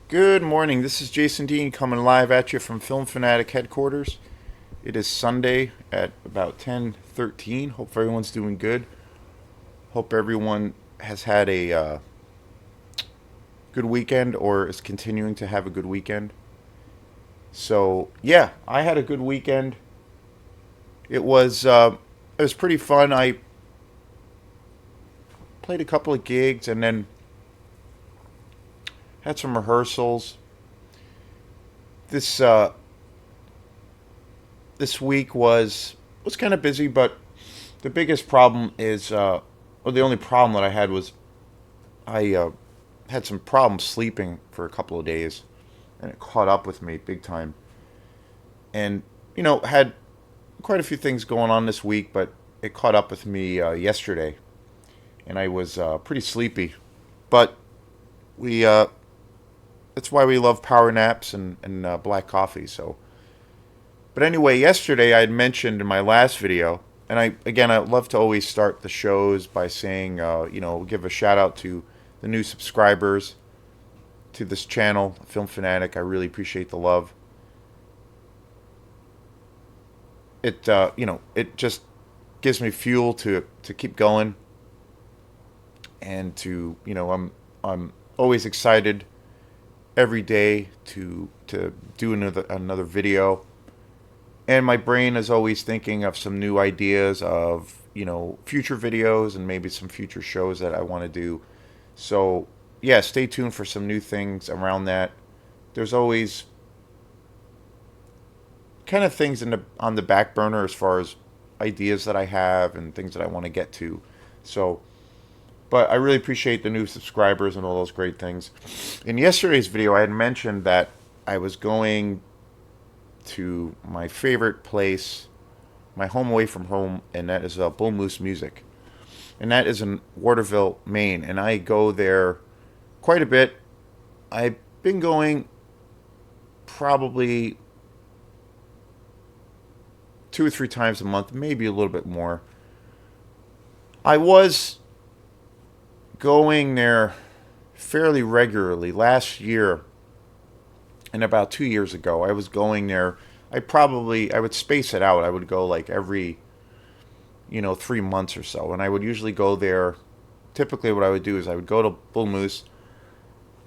Good morning. This is Jason Dean coming live at you from Film Fanatic headquarters. It is Sunday at about 10:13. Hope everyone's doing good. Hope everyone has had a good weekend or is continuing to have a good weekend. So, yeah, I had a good weekend. It was pretty fun. I played a couple of gigs and then had some rehearsals. This uh this week was kind of busy, but the biggest problem is or the only problem that I had was I had some problems sleeping for a couple of days, and it caught up with me big time. And had quite a few things going on this week, but it caught up with me yesterday, and I was pretty sleepy. But we that's why we love power naps and black coffee. So, but anyway, yesterday I had mentioned in my last video, and I love to always start the shows by saying, give a shout out to the new subscribers to this channel, Film Fanatic. I really appreciate the love. It just gives me fuel to keep going, and I'm always excited every day to do another video, and my brain is always thinking of some new ideas of future videos and maybe some future shows that I want to do. So yeah, stay tuned for some new things around that. There's always kind of things on the back burner as far as ideas that I have and things that I want to get to. So, but I really appreciate the new subscribers and all those great things. In yesterday's video, I had mentioned that I was going to my favorite place, my home away from home, and that is Bull Moose Music, and that is in Waterville, Maine, and I go there quite a bit. I've been going probably 2 or 3 times a month, maybe a little bit more. I was going there fairly regularly last year, and about 2 years ago I was going there. I would space it out. I would go like every 3 months or so, and I would usually go there. Typically what I would do is I would go to Bull Moose,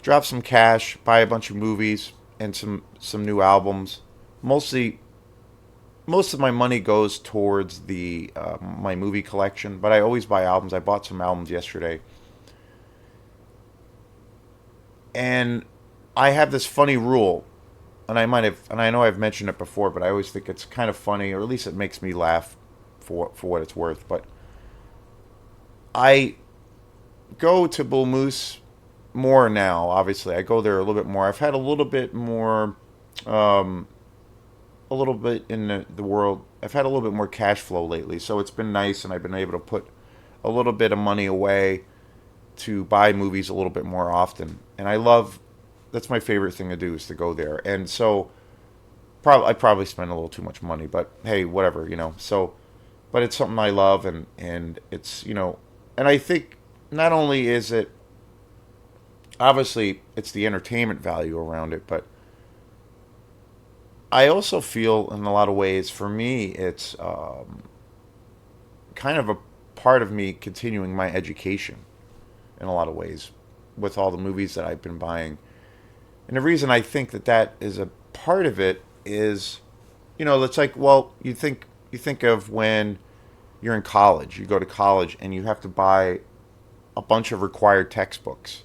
drop some cash, buy a bunch of movies and some new albums. Mostly most of my money goes towards the my movie collection, but I always buy albums. I bought some albums yesterday, and I have this funny rule, and I know I've mentioned it before, but I always think it's kind of funny, or at least it makes me laugh for what it's worth. But I go to Bull Moose more now. Obviously, I go there a little bit more. I've had a little bit more, um, a little bit in the world. I've had a little bit more cash flow lately, so it's been nice, and I've been able to put a little bit of money away to buy movies a little bit more often. And I love that's my favorite thing to do is to go there. And so I probably spend a little too much money, but hey, whatever. So, but it's something I love, and it's. And I think not only is it obviously it's the entertainment value around it, but I also feel in a lot of ways for me it's kind of a part of me continuing my education in a lot of ways with all the movies that I've been buying. And the reason I think that is a part of it is, it's like, well, you think of when you're in college, you go to college and you have to buy a bunch of required textbooks.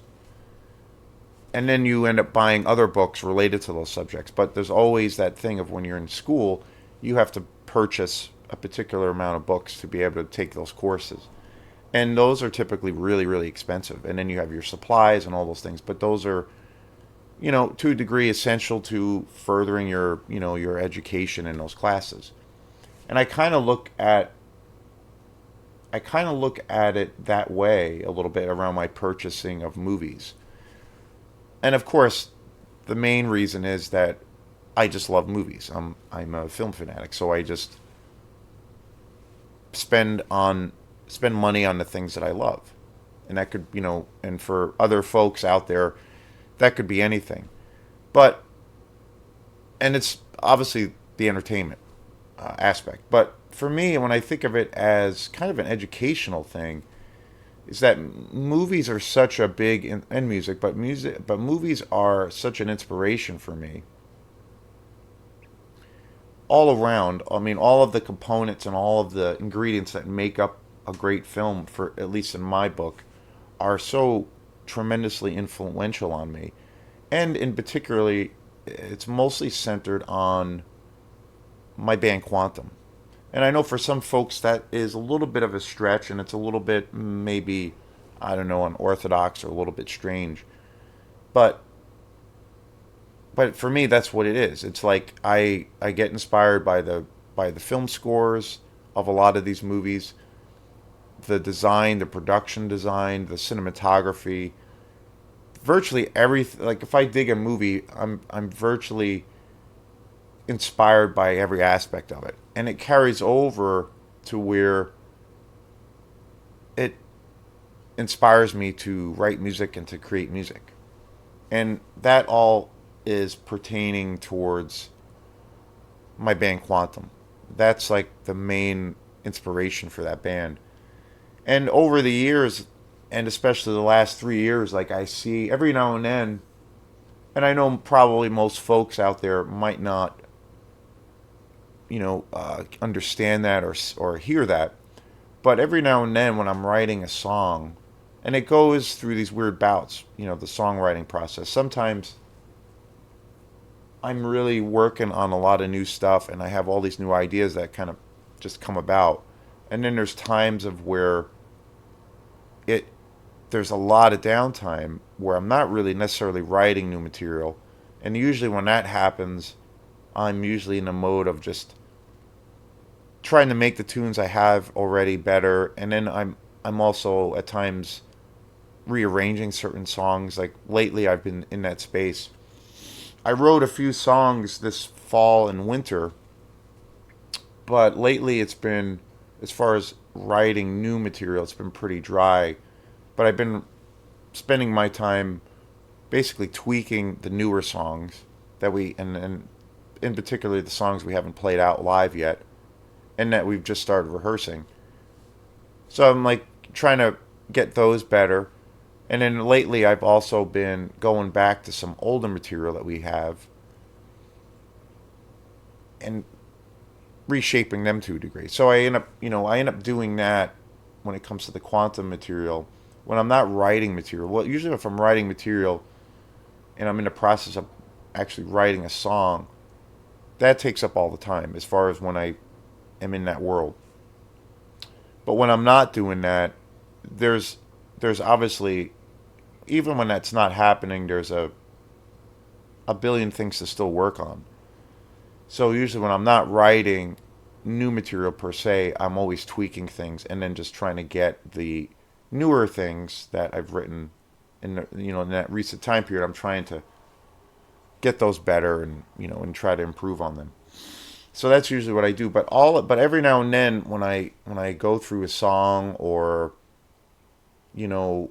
And then you end up buying other books related to those subjects. But there's always that thing of when you're in school, you have to purchase a particular amount of books to be able to take those courses. And those are typically really, really expensive. And then you have your supplies and all those things. But those are, to a degree essential to furthering your education in those classes. And I kind of look at it that way a little bit around my purchasing of movies. And of course, the main reason is that I just love movies. I'm a film fanatic, so I just spend on spend money on the things that I love. And that could, and for other folks out there, that could be anything. But and it's obviously the entertainment aspect. But for me, when I think of it as kind of an educational thing, is that movies are such a big and music, but movies are such an inspiration for me all around. I mean, all of the components and all of the ingredients that make up a great film, for at least in my book, are so tremendously influential on me. And in particularly, it's mostly centered on my band Quantum. And I know for some folks that is a little bit of a stretch, and it's a little bit maybe, I don't know, unorthodox or a little bit strange. But for me, that's what it is. It's like I get inspired by the film scores of a lot of these movies, the design, the production design, the cinematography, virtually everything. Like if I dig a movie, I'm virtually inspired by every aspect of it, and it carries over to where it inspires me to write music and to create music, and that all is pertaining towards my band Quantum. That's like the main inspiration for that band. And over the years, and especially the last 3 years, like I see every now and then, and I know probably most folks out there might not, understand that or hear that, but every now and then when I'm writing a song, and it goes through these weird bouts, the songwriting process. Sometimes I'm really working on a lot of new stuff, and I have all these new ideas that kind of just come about. And then there's times of where it there's a lot of downtime where I'm not really necessarily writing new material. And usually when that happens, I'm usually in a mode of just trying to make the tunes I have already better. And then I'm also at times rearranging certain songs. Like lately I've been in that space. I wrote a few songs this fall and winter, but lately it's been, as far as writing new material, it's been pretty dry. But I've been spending my time basically tweaking the newer songs that and in particular the songs we haven't played out live yet and that we've just started rehearsing. So I'm like trying to get those better. And then lately I've also been going back to some older material that we have and reshaping them to a degree. So I end up doing that when it comes to the Quantum material. When I'm not writing material, well, usually if I'm writing material and I'm in the process of actually writing a song, that takes up all the time as far as when I am in that world. But when I'm not doing that, there's obviously, even when that's not happening, there's a billion things to still work on. So usually when I'm not writing new material per se, I'm always tweaking things and then just trying to get the newer things that I've written in that recent time period. I'm trying to get those better and try to improve on them. So that's usually what I do. But every now and then when I go through a song or you know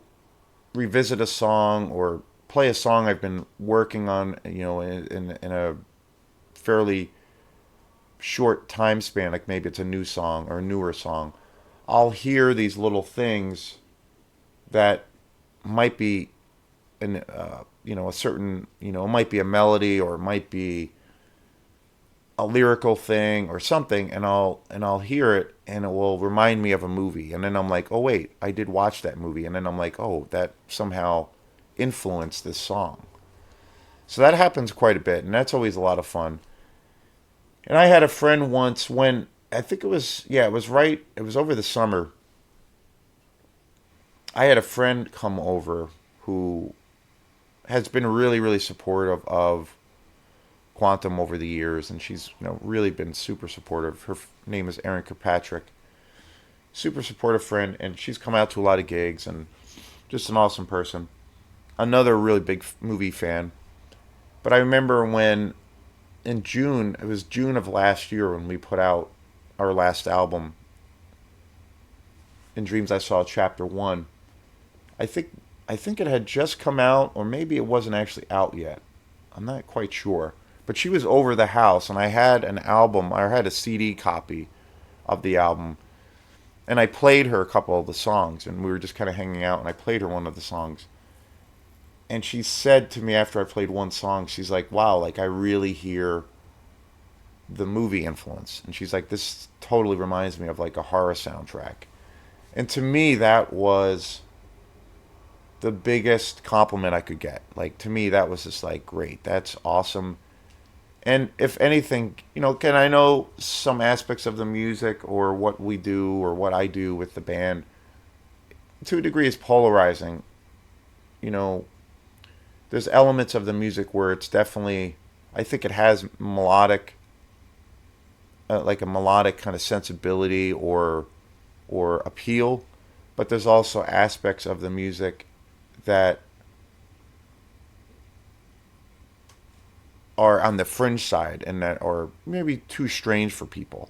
revisit a song or play a song I've been working on, in a fairly short time span, like maybe it's a new song or a newer song, I'll hear these little things that might be a certain, it might be a melody or it might be a lyrical thing or something, and I'll hear it and it will remind me of a movie, and then I'm like, oh wait, I did watch that movie, and then I'm like, oh, that somehow influenced this song. So that happens quite a bit, and that's always a lot of fun. And I had a friend once when I think it was over the summer. I had a friend come over who has been really, really supportive of Quantum over the years, and she's really been super supportive. Her name is Erin Kirkpatrick, super supportive friend, and she's come out to a lot of gigs and just an awesome person. Another really big movie fan. But I remember when in June, it was June of last year when we put out our last album, In Dreams I Saw Chapter 1. I think it had just come out, or maybe it wasn't actually out yet. I'm not quite sure. But she was over the house, and I had an album. I had a CD copy of the album, and I played her a couple of the songs, and we were just kind of hanging out, and I played her one of the songs. And she said to me after I played one song, she's like, "Wow, like I really hear the movie influence." And she's like, "This totally reminds me of like a horror soundtrack." And to me, that was the biggest compliment I could get. Like to me, that was just like, great, that's awesome. And if anything, can I know some aspects of the music or what we do or what I do with the band to a degree is polarizing. You know, there's elements of the music where it's definitely, I think it has melodic, like a melodic kind of sensibility or appeal, but there's also aspects of the music that are on the fringe side and that are maybe too strange for people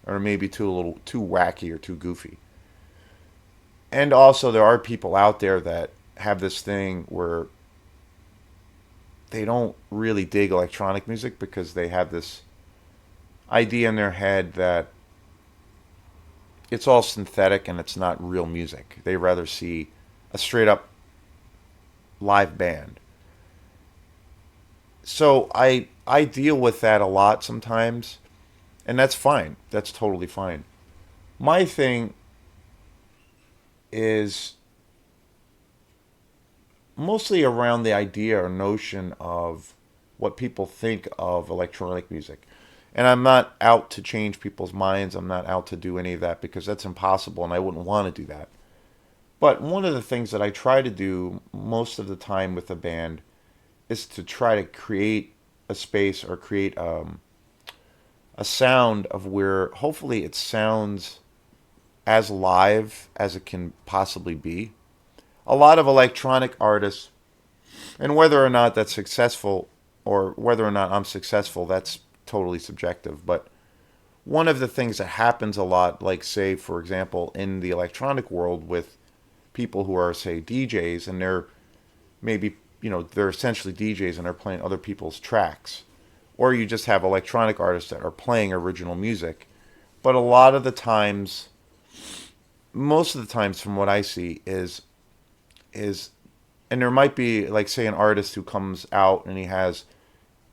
or maybe too a little too wacky or too goofy. And also there are people out there that have this thing where they don't really dig electronic music because they have this idea in their head that it's all synthetic and it's not real music. They rather see a straight up live band. So I deal with that a lot sometimes, and that's fine. That's totally fine. My thing is mostly around the idea or notion of what people think of electronic music. And I'm not out to change people's minds. I'm not out to do any of that because that's impossible and I wouldn't want to do that. But one of the things that I try to do most of the time with a band is to try to create a space or create a sound of where hopefully it sounds as live as it can possibly be. A lot of electronic artists, and whether or not that's successful or whether or not I'm successful, that's totally subjective. But one of the things that happens a lot, like say, for example, in the electronic world with people who are, say, DJs, and they're maybe, they're essentially DJs and they're playing other people's tracks. Or you just have electronic artists that are playing original music. But a lot of the times, most of the times from what I see is and there might be like say an artist who comes out and he has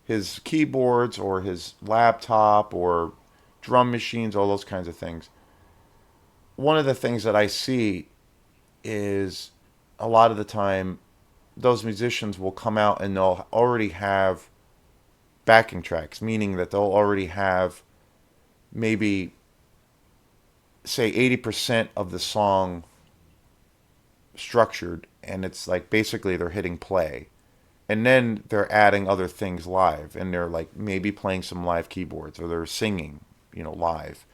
his keyboards or his laptop or drum machines, all those kinds of things. One of the things that I see is a lot of the time those musicians will come out and they'll already have backing tracks, meaning that they'll already have maybe say 80% of the song structured, and it's like basically they're hitting play and then they're adding other things live and they're like maybe playing some live keyboards or they're singing live,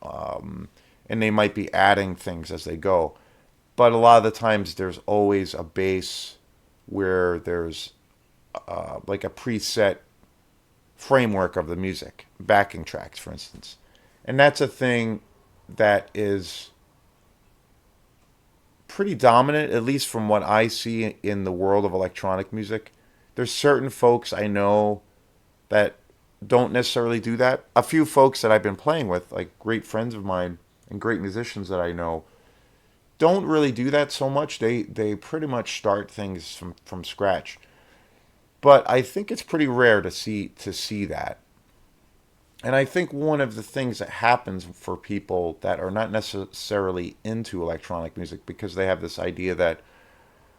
and they might be adding things as they go. But a lot of the times there's always a bass where there's like a preset framework of the music, backing tracks for instance. And that's a thing that is pretty dominant, at least from what I see in the world of electronic music. There's certain folks I know that don't necessarily do that. A few folks that I've been playing with, like great friends of mine and great musicians that I know, don't really do that so much. They pretty much start things from scratch. But I think it's pretty rare to see that. And I think one of the things that happens for people that are not necessarily into electronic music because they have this idea that,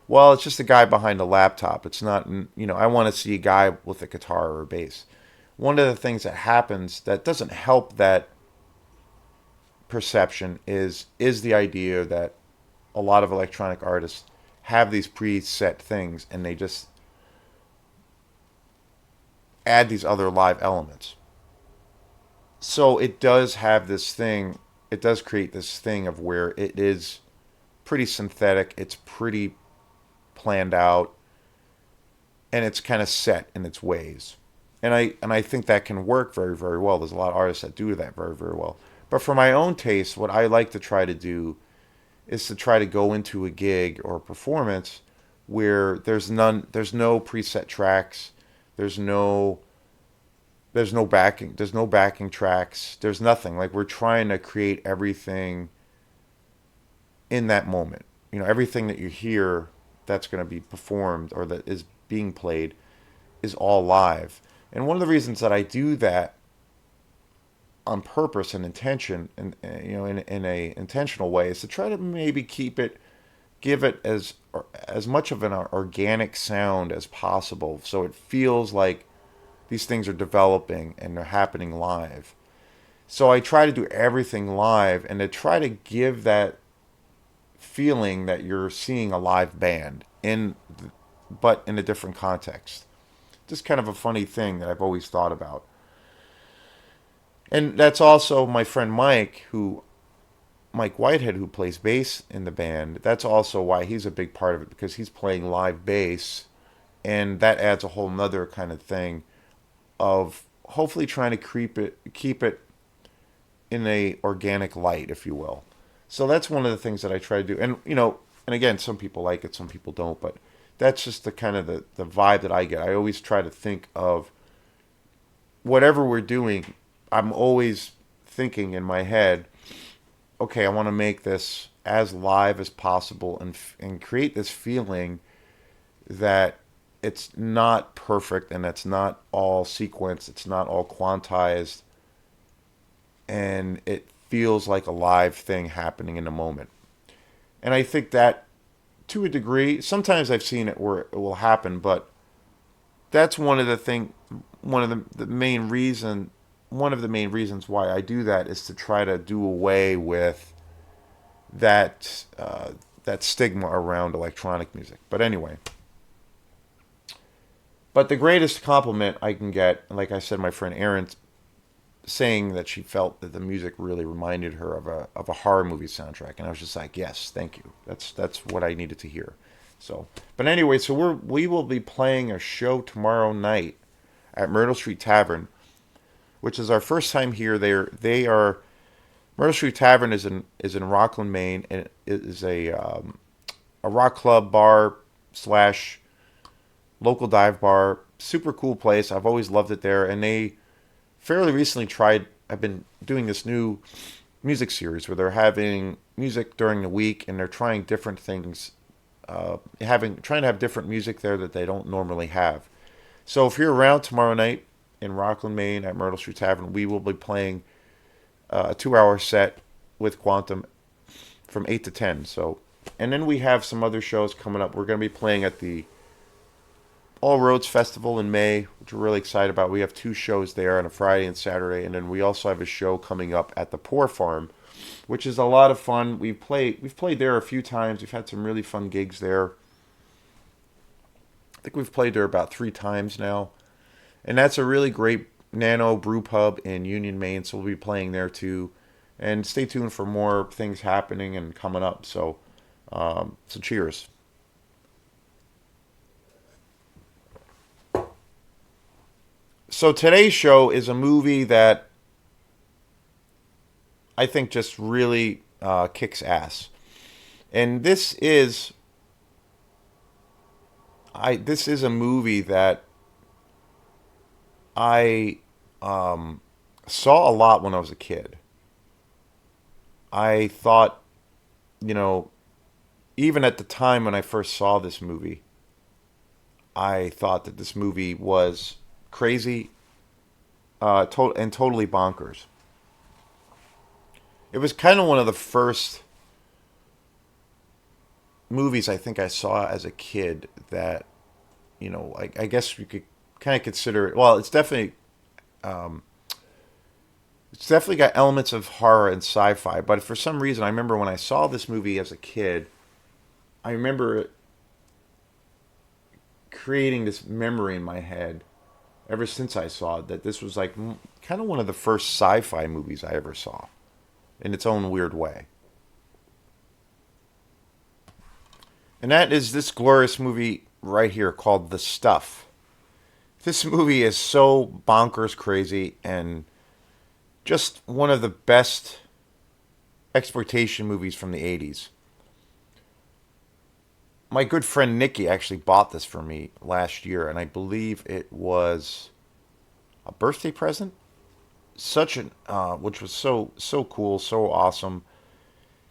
well, it's just a guy behind a laptop. It's not, I want to see a guy with a guitar or a bass. One of the things that happens that doesn't help that perception is the idea that a lot of electronic artists have these preset things and they just add these other live elements. So it does have this thing, it does create this thing of where it is pretty synthetic, it's pretty planned out, and it's kind of set in its ways. And I think that can work very, very well. There's a lot of artists that do that very, very well. But for my own taste, what I like to try to do is to try to go into a gig or a performance where there's no preset tracks, There's no backing tracks. There's nothing. Like we're trying to create everything in that moment. Everything that you hear that's going to be performed or that is being played is all live. And one of the reasons that I do that on purpose and intention, and in a intentional way, is to try to maybe give it as much of an organic sound as possible, so it feels like these things are developing and they're happening live. So I try to do everything live and to try to give that feeling that you're seeing a live band but in a different context. Just kind of a funny thing that I've always thought about. And that's also my friend Mike Whitehead, who plays bass in the band. That's also why he's a big part of it, because he's playing live bass, and that adds a whole nother kind of thing of hopefully trying to keep it in a organic light, if you will. So that's one of the things that I try to do. And again, some people like it, some people don't, but that's just the kind of the vibe that I get. I always try to think of whatever we're doing. I'm always thinking in my head, okay, I want to make this as live as possible and create this feeling that it's not perfect and it's not all sequenced, it's not all quantized, and it feels like a live thing happening in the moment. And I think that, to a degree, sometimes I've seen it where it will happen, but that's one of the main reasons why I do that is to try to do away with that stigma around electronic music. But anyway, the greatest compliment I can get, like I said, my friend Erin saying that she felt that the music really reminded her of a horror movie soundtrack, and I was just like, yes, thank you. That's what I needed to hear. So, but anyway, so we will be playing a show tomorrow night at Myrtle Street Tavern, which is our first time here. They are Myrtle Street Tavern is in Rockland, Maine, and it is a rock club bar slash local dive bar. Super cool place. I've always loved it there, and they fairly recently I've been doing this new music series where they're having music during the week, and they're trying different things, trying to have different music there that they don't normally have. So if you're around tomorrow night in Rockland, Maine at Myrtle Street Tavern, we will be playing a 2-hour set with Quantum from 8 to 10. So, and then we have some other shows coming up. We're going to be playing at the All Roads Festival in May, which we're really excited about. We have 2 shows there on a Friday and Saturday, and then we also have a show coming up at the Poor Farm, which is a lot of fun. We've played there a few times. We've had some really fun gigs there. I think we've played there about 3 times now. And that's a really great nano brew pub in Union, Maine, so we'll be playing there too. And stay tuned for more things happening and coming up. So cheers. So today's show is a movie that I think just really kicks ass. And this is a movie that I saw a lot when I was a kid. I thought, even at the time when I first saw this movie, I thought that this movie was crazy and totally bonkers. It was kind of one of the first movies I think I saw as a kid that, I guess you could kind of consider it. Well, it's definitely got elements of horror and sci-fi. But for some reason, I remember when I saw this movie as a kid, I remember creating this memory in my head ever since I saw it, that this was like kind of one of the first sci-fi movies I ever saw in its own weird way. And that is this glorious movie right here called The Stuff. This movie is so bonkers crazy and just one of the best exploitation movies from the 80s. my good friend Nikki actually bought this for me last year, and I believe it was a birthday present. Such an which was so cool, so awesome.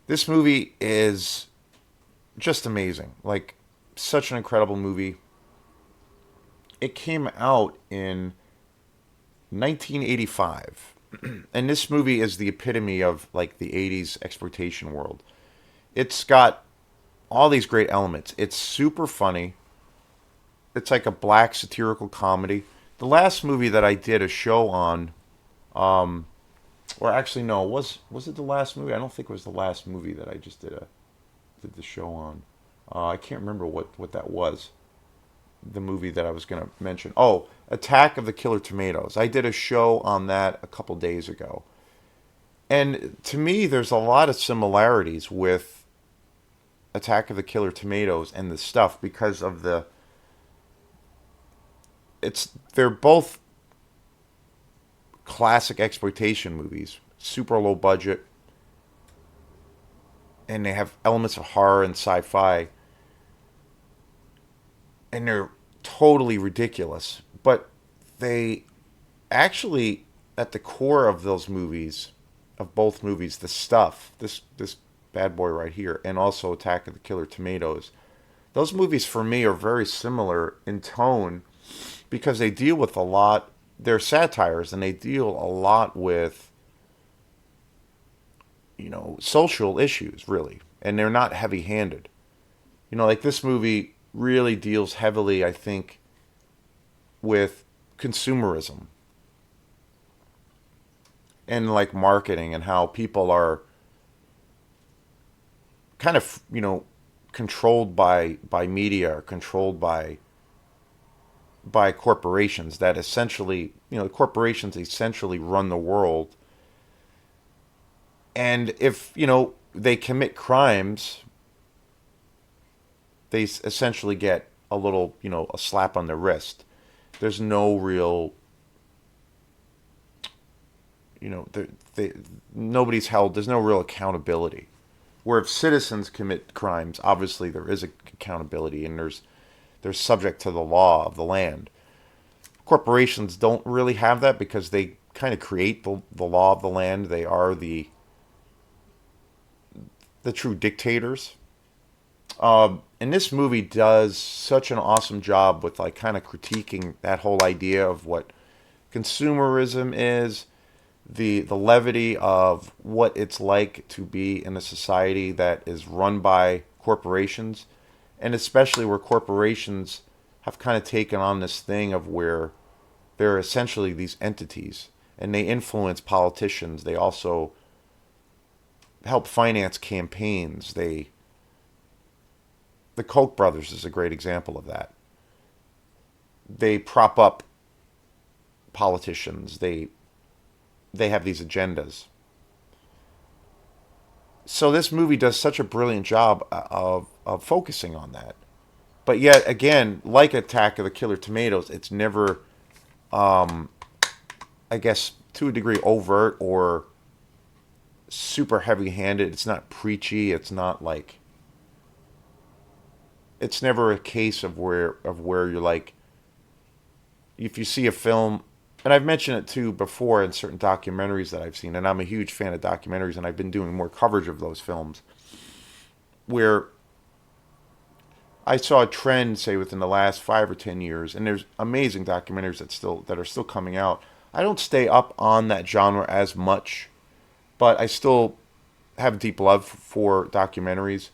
This movie is just amazing. Like, such an incredible movie. It came out in 1985. And this movie is the epitome of like the 80s exploitation world. It's got all these great elements. It's super funny. It's like a black satirical comedy. The last movie that I did a show on, or actually no, was it the last movie? I don't think it was the last movie that I just did the show on. I can't remember what that was. The movie that I was going to mention. Oh, Attack of the Killer Tomatoes. I did a show on that a couple days ago. And to me, there's a lot of similarities with Attack of the Killer Tomatoes and the stuff because of they're both classic exploitation movies, super low budget, and they have elements of horror and sci-fi, and they're totally ridiculous. But they actually, at the core of those movies, of both movies, the stuff, this bad boy right here, and also Attack of the Killer Tomatoes, those movies for me are very similar in tone because they deal with a lot. They're satires, and they deal a lot with social issues, really, and they're not heavy-handed. Like this movie really deals heavily, I think, with consumerism and like marketing and how people are kind of, controlled by media or controlled by corporations that essentially, corporations essentially run the world. And if, they commit crimes, they essentially get a little, a slap on the wrist. There's no real, nobody's held, there's no real accountability. Where if citizens commit crimes, obviously there is accountability and they're subject to the law of the land. Corporations don't really have that because they kind of create the law of the land. They are the true dictators. And this movie does such an awesome job with like kind of critiquing that whole idea of what consumerism is, the levity of what it's like to be in a society that is run by corporations, and especially where corporations have kind of taken on this thing of where they're essentially these entities and they influence politicians. They also help finance campaigns. The Koch brothers is a great example of that. They prop up politicians. They have these agendas. So this movie does such a brilliant job of focusing on that. But yet again, like Attack of the Killer Tomatoes, it's never, I guess, to a degree overt or super heavy-handed. It's not preachy. It's not like, it's never a case of where you're like, if you see a film, and I've mentioned it too before in certain documentaries that I've seen, and I'm a huge fan of documentaries, and I've been doing more coverage of those films, where I saw a trend, say, within the last 5 or 10 years, and there's amazing documentaries that are still coming out. I don't stay up on that genre as much, but I still have deep love for documentaries.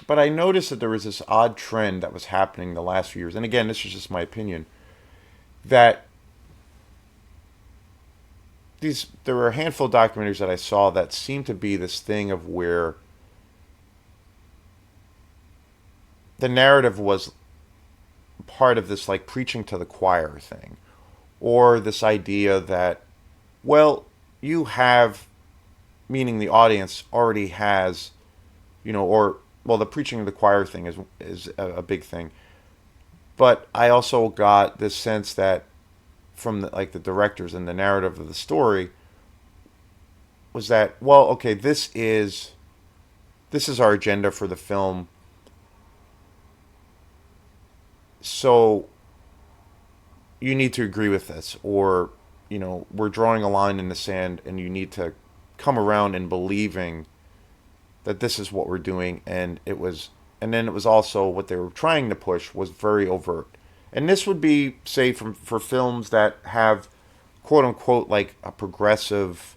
But I noticed that there was this odd trend that was happening the last few years, and again, this is just my opinion, that there were a handful of documentaries that I saw that seemed to be this thing of where the narrative was part of this like preaching to the choir thing, or this idea that, well, you have, meaning the audience already has, or well, the preaching to the choir thing is a big thing. But I also got this sense that from the directors and the narrative of the story was that, well, okay, this is our agenda for the film. so you need to agree with this, or we're drawing a line in the sand, and you need to come around and believing that this is what we're doing. And then it was also what they were trying to push was very overt. And this would be, say, for films that have quote unquote like a progressive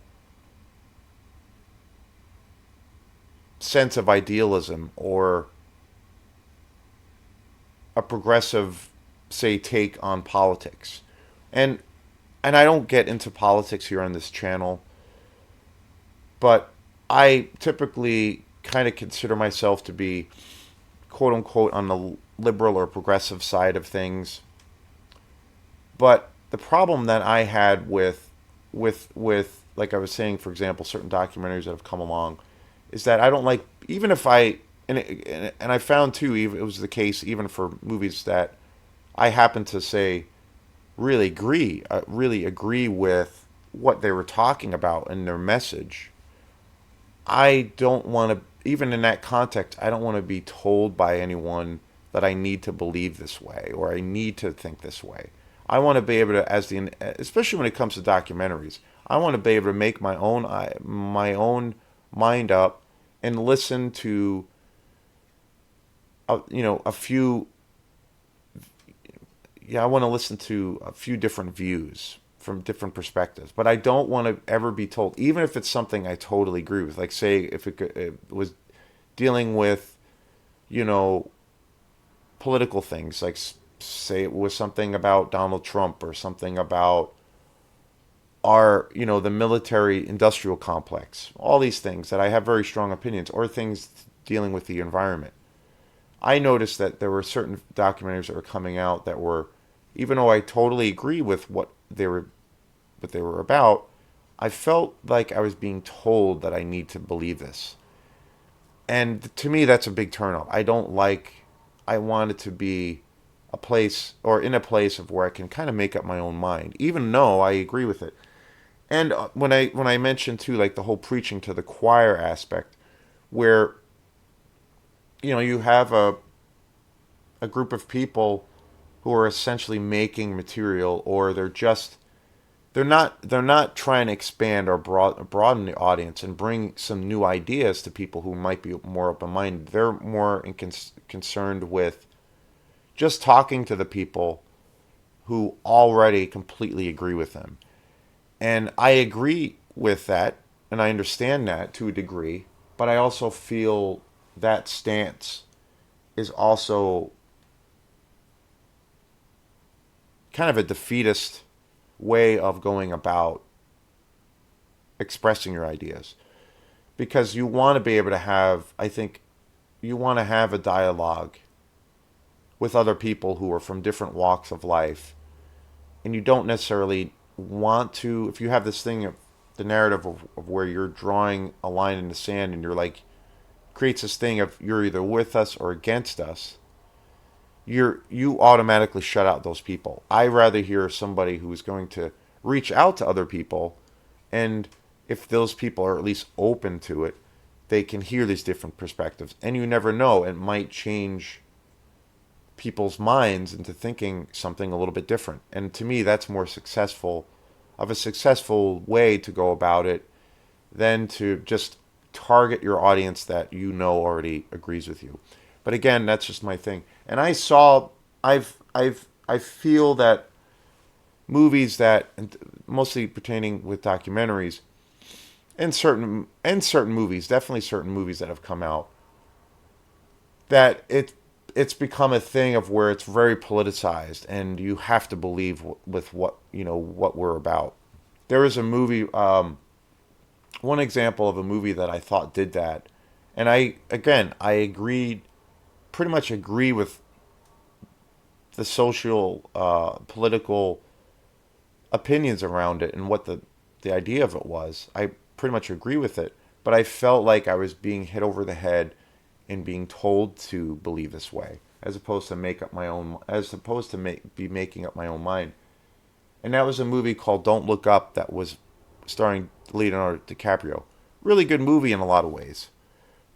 sense of idealism, or a progressive, say, take on politics. And I don't get into politics here on this channel, but I typically kind of consider myself to be quote unquote on the liberal or progressive side of things. But the problem that I had with like I was saying, for example, certain documentaries that have come along, is that I don't like, even if I and I found too, even it was the case even for movies that I happen to say really agree with what they were talking about and their message. I don't want to, even in that context, I don't want to be told by anyone that I need to believe this way or I need to think this way. I want to be able to, especially when it comes to documentaries, I want to be able to make my own mind up and listen to a few. Yeah, I want to listen to a few different views from different perspectives, but I don't want to ever be told, even if it's something I totally agree with. Like, say, if it was dealing with, you know, political things, like say it was something about Donald Trump or something about the military industrial complex, all these things that I have very strong opinions, or things dealing with the environment. I noticed that there were certain documentaries that were coming out that were, even though I totally agree with what they were about, I felt like I was being told that I need to believe this. And to me, that's a big turnoff. I want it to be a place, or in a place of where I can kind of make up my own mind, even though I agree with it. And when I mentioned too, like the whole preaching to the choir aspect, where you have a group of people who are essentially making material, or they're not trying to expand or broaden the audience and bring some new ideas to people who might be more open minded. They're more concerned with just talking to the people who already completely agree with them. And I agree with that, and I understand that to a degree, but I also feel that stance is also kind of a defeatist way of going about expressing your ideas. Because you want to be able to have, I think, you want to have a dialogue with other people who are from different walks of life. And you don't necessarily want to, if you have this thing of the narrative of where you're drawing a line in the sand and you're like, creates this thing of you're either with us or against us, you automatically shut out those people. I rather hear somebody who's going to reach out to other people, and if those people are at least open to it, they can hear these different perspectives. And you never know, it might change people's minds into thinking something a little bit different. And to me, that's more of a successful way to go about it than to just target your audience that already agrees with you. But again, that's just my thing. And I feel that movies that, mostly pertaining with documentaries, and certain movies, definitely certain movies that have come out, that it's become a thing of where it's very politicized, and you have to believe with what we're about. There is a movie, one example of a movie that I thought did that, and I agreed, pretty much agree with the social, political opinions around it and what the idea of it was. I pretty much agree with it, but I felt like I was being hit over the head and being told to believe this way, as opposed to be making up my own mind. And that was a movie called Don't Look Up, that was starring Leonardo DiCaprio. Really good movie in a lot of ways.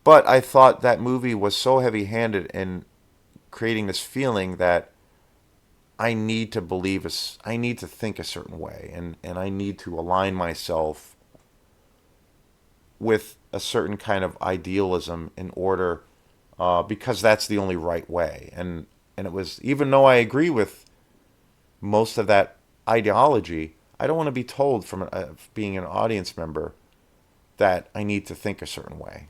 But I thought that movie was so heavy-handed in creating this feeling that I need to believe I need to think a certain way, and I need to align myself with a certain kind of idealism in order, because that's the only right way. And it was, even though I agree with most of that ideology, I don't want to be told from being an audience member that I need to think a certain way.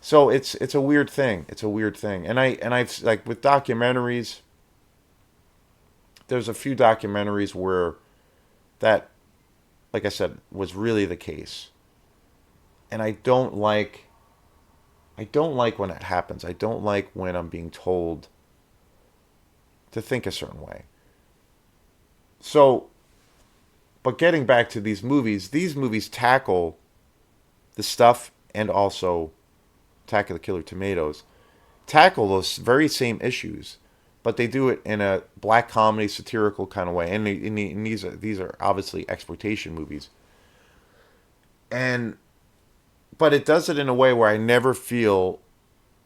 So it's a weird thing. It's a weird thing. And I've like with documentaries, there's a few documentaries where that, like I said, was really the case. And I don't like when that happens. I don't like when I'm being told to think a certain way. So, but getting back to these movies tackle the stuff, and also Attack of the Killer Tomatoes, tackle those very same issues, but they do it in a black comedy, satirical kind of way. And these are obviously exploitation movies, and but it does it in a way where I never feel,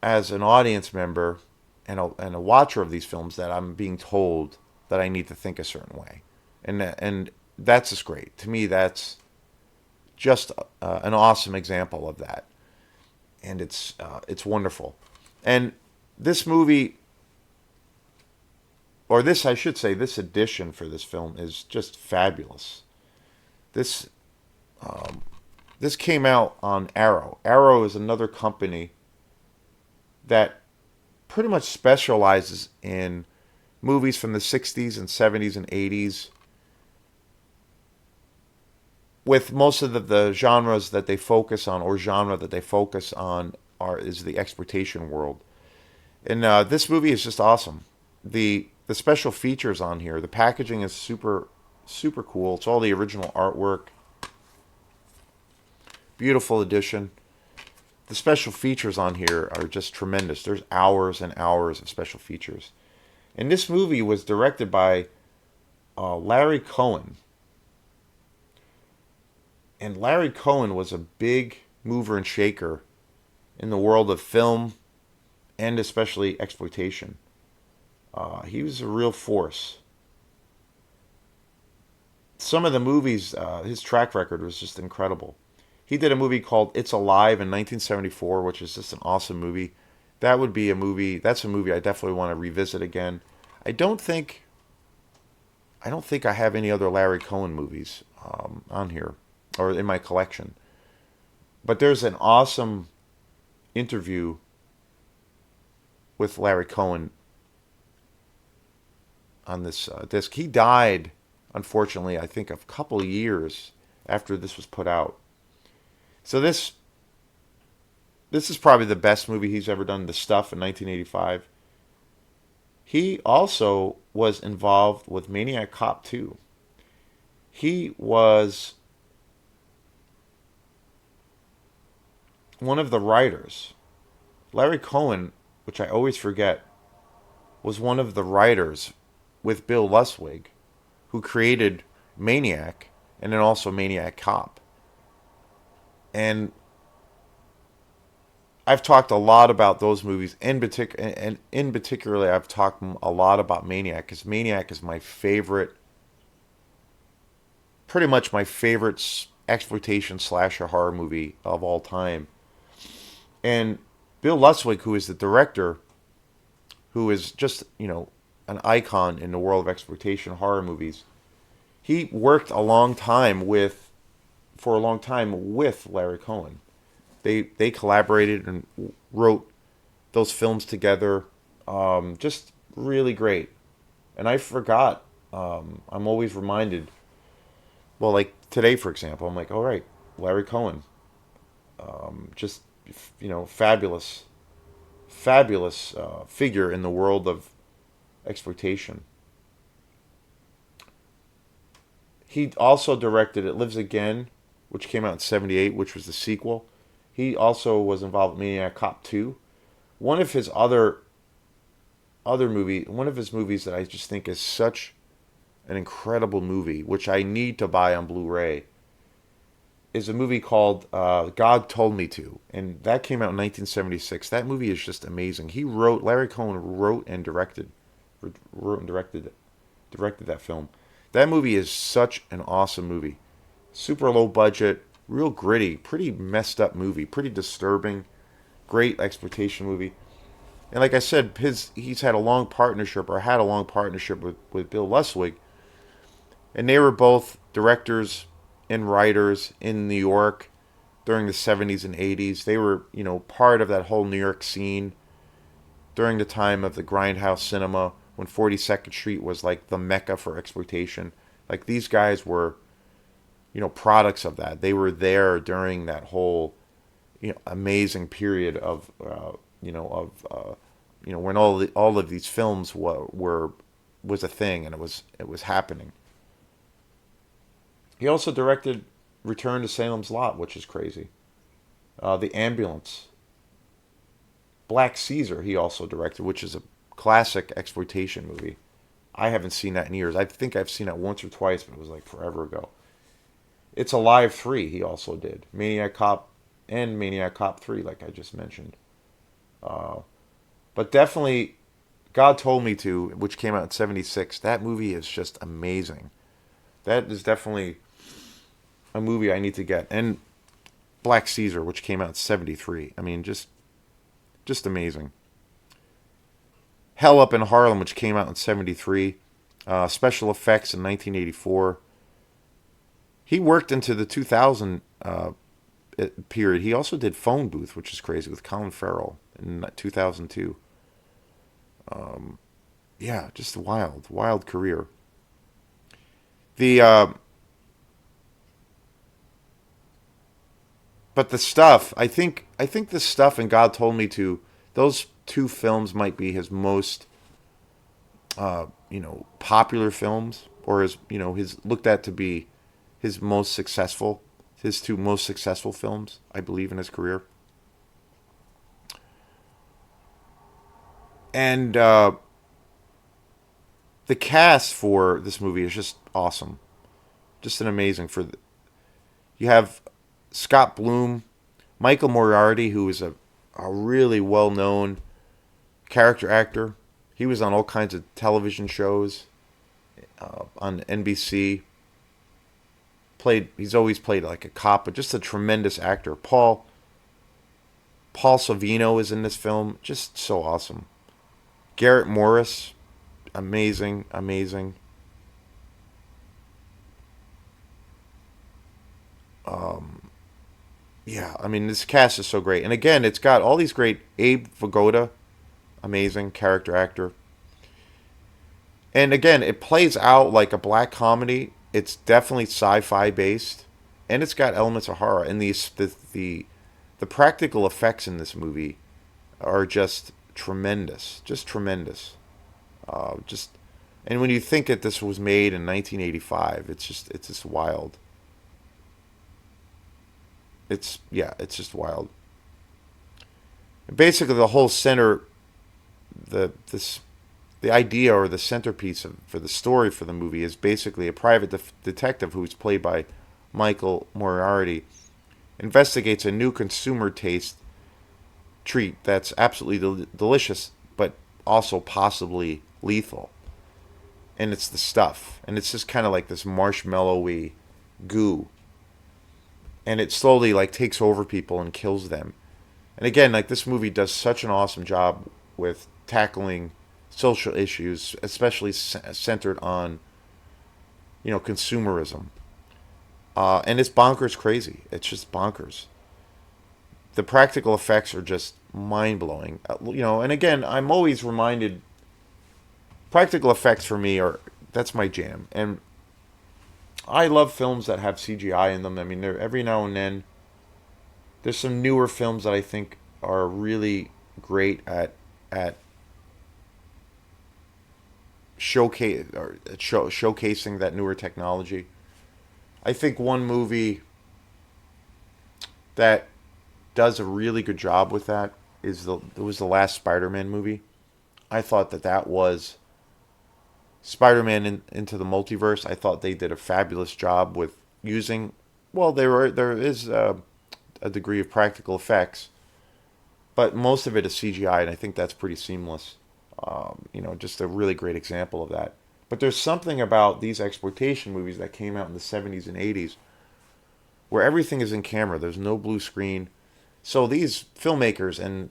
as an audience member and a watcher of these films, that I'm being told that I need to think a certain way, and that's just great to me. That's just an awesome example of that, and it's wonderful. And this movie, or this, I should say, this edition for this film is just fabulous. This this came out on Arrow. Arrow is another company that pretty much specializes in movies from the 60s and 70s and 80s, with most of the genres that they focus on, or genre that they focus on, is the exploitation world. And this movie is just awesome. The special features on here, the packaging is super cool. It's all the original artwork. Beautiful edition. The special features on here are just tremendous. There's hours and hours of special features. And this movie was directed by Larry Cohen. And Larry Cohen was a big mover and shaker in the world of film, and especially exploitation. He was a real force. Some of the movies, his track record was just incredible. He did a movie called It's Alive in 1974, which is just an awesome movie. That would be a movie. That's a movie I definitely want to revisit again. I don't think. I don't think I have any other Larry Cohen movies on here or in my collection. But there's an awesome interview with Larry Cohen on this disc. He died, unfortunately, I think a couple of years after this was put out. So this is probably the best movie he's ever done, The Stuff in 1985. He also was involved with Maniac Cop 2. He was one of the writers. Larry Cohen, which I always forget, was one of the writers with Bill Luswig, who created Maniac and then also Maniac Cop. And I've talked a lot about those movies. In particular, I've talked a lot about Maniac, because Maniac is my favorite, pretty much my favorite exploitation slasher horror movie of all time. And Bill Luswig, who is the director, who is just, an icon in the world of exploitation horror movies, he worked for a long time with Larry Cohen. They collaborated and wrote those films together. Just really great. And I forgot. I'm always reminded. Well, like today, for example, I'm like, all right, Larry Cohen. Just, fabulous, fabulous figure in the world of exploitation. He also directed It Lives Again, which came out in '78, which was the sequel. He also was involved in Maniac Cop 2. One of his one of his movies that I just think is such an incredible movie, which I need to buy on Blu-ray, is a movie called God Told Me To, and that came out in 1976. That movie is just amazing. Larry Cohen wrote and directed it. directed that film. That movie is such an awesome movie. Super low budget, real gritty, pretty messed up movie, pretty disturbing, great exploitation movie. And like I said, he's had a long partnership or had a long partnership with Bill Luswig, and they were both directors and writers in New York during the 70s and 80s. They were, part of that whole New York scene during the time of the grindhouse cinema when 42nd Street was like the mecca for exploitation. Like these guys were, products of that. They were there during that whole, amazing period of, when all of these films was a thing and it was happening. He also directed Return to Salem's Lot, which is crazy. The Ambulance, Black Caesar. He also directed, which is a classic exploitation movie. I haven't seen that in years. I think I've seen it once or twice, but it was like forever ago. It's Alive 3. He also did Maniac Cop and Maniac Cop 3, like I just mentioned. Uh, but definitely, God Told Me To, which came out in '76. That movie is just amazing. That is definitely a movie I need to get. And Black Caesar, which came out in '73. I mean, just amazing. Hell Up in Harlem, which came out in '73. Special effects in 1984. He worked into the 2000 period. He also did Phone Booth, which is crazy, with Colin Farrell in 2002. Yeah, just a wild, wild career. The But the stuff, I think the stuff and God Told Me To, those two films might be his most popular films, or his looked at to be his two most successful films, I believe, in his career. And the cast for this movie is just awesome, just an amazing. You have Scott Bloom, Michael Moriarty, who is a really well known character actor. He was on all kinds of television shows on NBC. He's always played like a cop, but just a tremendous actor. Paul Sorvino is in this film, just so awesome. Garrett Morris, amazing, amazing. Yeah, I mean, this cast is so great. And again, it's got all these great. Abe Vigoda, amazing character actor. And again, it plays out like a black comedy. It's definitely sci-fi based, and it's got elements of horror. And the practical effects in this movie are just tremendous. Just and when you think that this was made in 1985, it's just wild. It's just wild. And basically, the whole this the idea or the centerpiece for the story for the movie is basically a private detective who's played by Michael Moriarty investigates a new consumer taste treat that's absolutely delicious, but also possibly lethal. And it's the stuff, and it's just kind of like this marshmallowy goo, and it slowly like takes over people and kills them. And again, like this movie does such an awesome job with tackling social issues, especially centered on consumerism. And it's bonkers crazy. It's just bonkers. The practical effects are just mind blowing. And again, I'm always reminded. Practical effects for me are that's my jam, and I love films that have CGI in them. I mean, there every now and then there's some newer films that I think are really great at showcasing that newer technology. I think one movie that does a really good job with that it was the last Spider-Man movie. I thought that was Spider-Man into the Multiverse. I thought they did a fabulous job with using. Well, there is a degree of practical effects, but most of it is CGI, and I think that's pretty seamless. Just a really great example of that. But there's something about these exploitation movies that came out in the 70s and 80s where everything is in camera. There's no blue screen. So these filmmakers and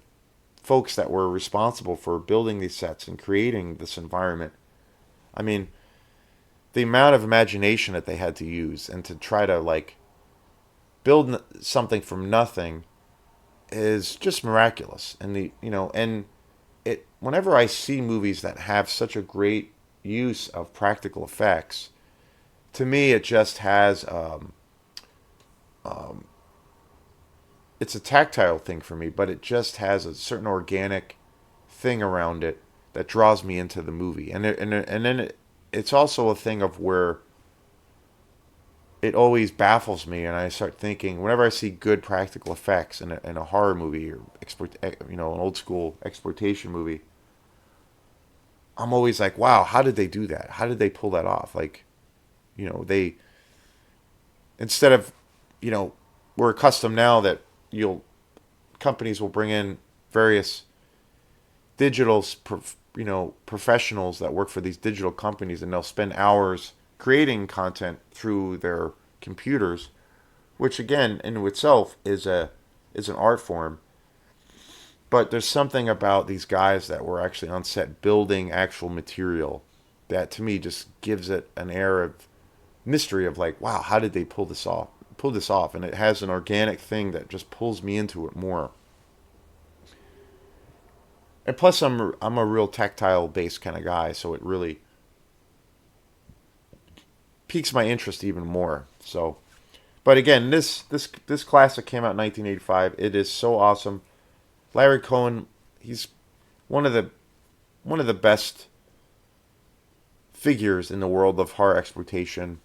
folks that were responsible for building these sets and creating this environment, I mean, the amount of imagination that they had to use and to try to like build something from nothing is just miraculous. And and it whenever I see movies that have such a great use of practical effects, to me it just has it's a tactile thing for me, but it just has a certain organic thing around it that draws me into the movie. And then it's also a thing of where it always baffles me, and I start thinking whenever I see good practical effects in a horror movie or an old school exploitation movie, I'm always like, wow, how did they do that? How did they pull that off? Like, they instead of, we're accustomed now that you'll companies will bring in various digital professionals that work for these digital companies, and they'll spend hours creating content through their computers, which again in itself is an art form. But there's something about these guys that were actually on set building actual material that to me just gives it an air of mystery of like, wow, how did they pull this off? And it has an organic thing that just pulls me into it more. And plus, I'm a real tactile based kind of guy, so it really piques my interest even more. So, but again, this classic came out in 1985. It is so awesome. Larry Cohen, he's one of the one of the best figures in the world of horror exploitation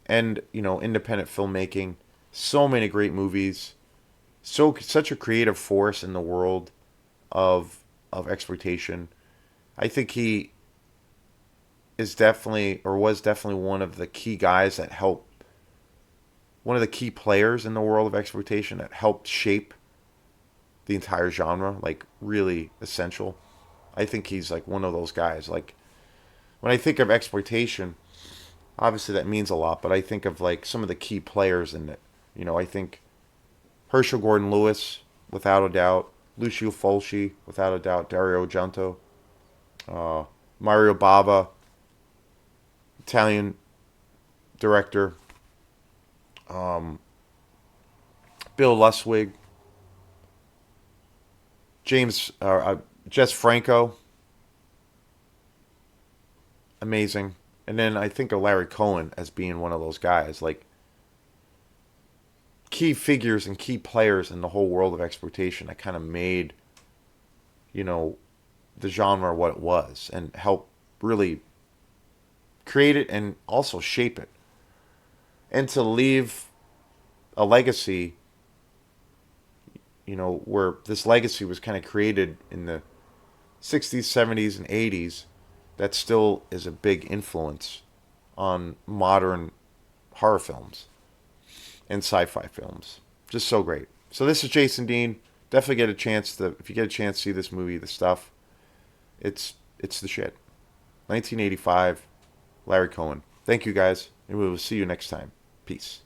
and independent filmmaking. So many great movies. Such a creative force in the world of exploitation. I think he is definitely or was definitely one of the key guys that helped one of the key players in the world of exploitation that helped shape the entire genre, like really essential. I think he's like one of those guys. Like when I think of exploitation, obviously that means a lot, but I think of like some of the key players in it. I think Herschel Gordon Lewis, without a doubt, Lucio Fulci, without a doubt, Dario Argento, uh, Mario Bava, Italian director, um, Bill Luswig, James Jess Franco, amazing. And then I think of Larry Cohen as being one of those guys, like key figures and key players in the whole world of exploitation that kind of made, you know, the genre what it was and helped really create it and also shape it. And to leave a legacy, where this legacy was kind of created in the 60s, 70s, and 80s, that still is a big influence on modern horror films and sci-fi films. Just so great. So this is Jason Dean. Definitely get a chance to, if you get a chance to see this movie, the stuff, it's the shit. 1985, Larry Cohen. Thank you guys, and we will see you next time. Peace.